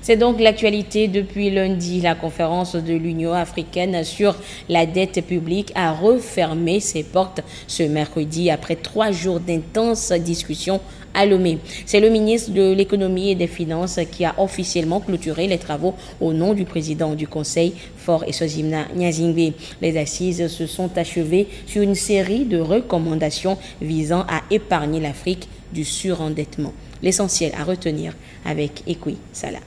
C'est donc l'actualité depuis lundi. La conférence de l'Union africaine sur la dette publique a refermé ses portes ce mercredi après 3 jours d'intenses discussions à Lomé. C'est le ministre de l'économie et des finances qui a officiellement clôturé les travaux au nom du président du Conseil, Faure Eswazimana Gnassingbé. Les assises se sont achevées sur une série de recommandations visant à épargner l'Afrique du surendettement. L'essentiel à retenir avec Ekwi Salah.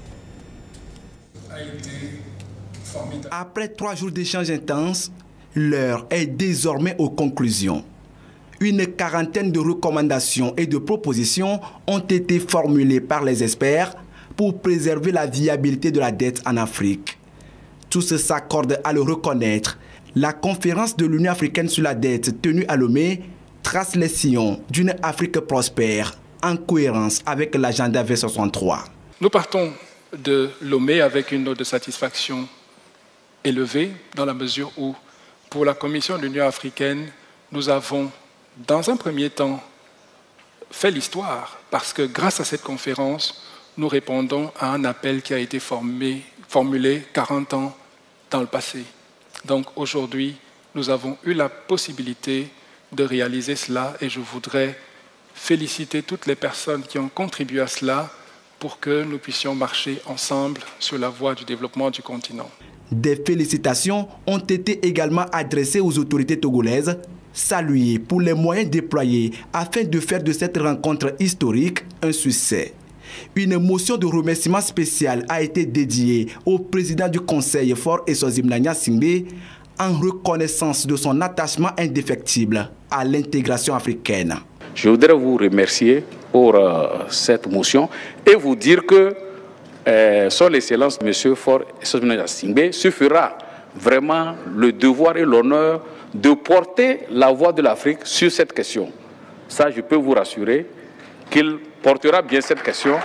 Après 3 jours d'échanges intenses, l'heure est désormais aux conclusions. Une quarantaine de recommandations et de propositions ont été formulées par les experts pour préserver la viabilité de la dette en Afrique. Tous s'accordent à le reconnaître. La conférence de l'Union africaine sur la dette tenue à Lomé trace les sillons d'une Afrique prospère en cohérence avec l'agenda V63. Nous partons de Lomé avec une note de satisfaction élevée dans la mesure où, pour la Commission de l'Union africaine, nous avons dans un premier temps fait l'histoire parce que grâce à cette conférence, nous répondons à un appel qui a été formulé 40 ans dans le passé. Donc aujourd'hui, nous avons eu la possibilité de réaliser cela et je voudrais féliciter toutes les personnes qui ont contribué à cela pour que nous puissions marcher ensemble sur la voie du développement du continent. Des félicitations ont été également adressées aux autorités togolaises, saluées pour les moyens déployés afin de faire de cette rencontre historique un succès. Une motion de remerciement spécial a été dédiée au président du Conseil, Faure Eswazimana Gnassingbé, en reconnaissance de son attachement indéfectible à l'intégration africaine. Je voudrais vous remercier pour cette motion et vous dire que son Excellence, M. Faure Eswazimana Gnassingbé, se fera vraiment le devoir et l'honneur de porter la voix de l'Afrique sur cette question. Ça, je peux vous rassurer qu'il portera bien cette question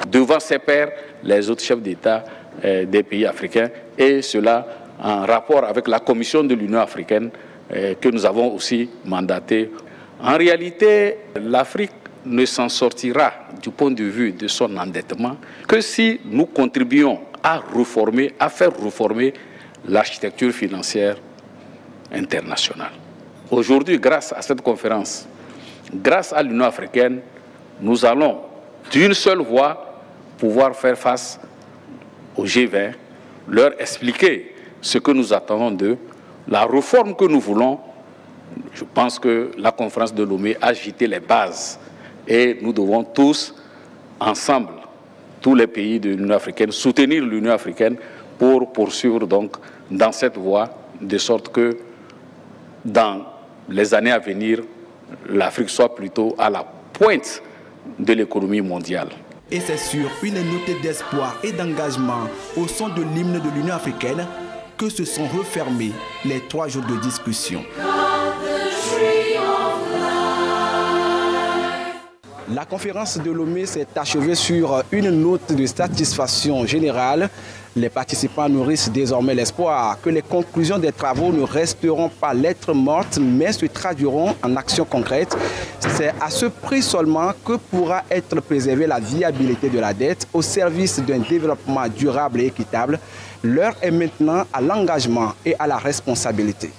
devant ses pairs, les autres chefs d'État des pays africains, et cela en rapport avec la Commission de l'Union africaine que nous avons aussi mandatée. En réalité, l'Afrique ne s'en sortira du point de vue de son endettement que si nous contribuons à réformer, à faire réformer l'architecture financière internationale. Aujourd'hui, grâce à cette conférence, grâce à l'Union africaine, nous allons d'une seule voix pouvoir faire face au G20, leur expliquer ce que nous attendons d'eux, la réforme que nous voulons. Je pense que la conférence de Lomé a jeté les bases et nous devons tous, ensemble, tous les pays de l'Union africaine, soutenir l'Union africaine pour poursuivre donc dans cette voie, de sorte que dans les années à venir, l'Afrique soit plutôt à la pointe de l'économie mondiale. Et c'est sur une note d'espoir et d'engagement au son de l'hymne de l'Union africaine que se sont refermés les 3 jours de discussion. La conférence de Lomé s'est achevée sur une note de satisfaction générale. Les participants nourrissent désormais l'espoir que les conclusions des travaux ne resteront pas lettres mortes, mais se traduiront en actions concrètes. C'est à ce prix seulement que pourra être préservée la viabilité de la dette au service d'un développement durable et équitable. L'heure est maintenant à l'engagement et à la responsabilité.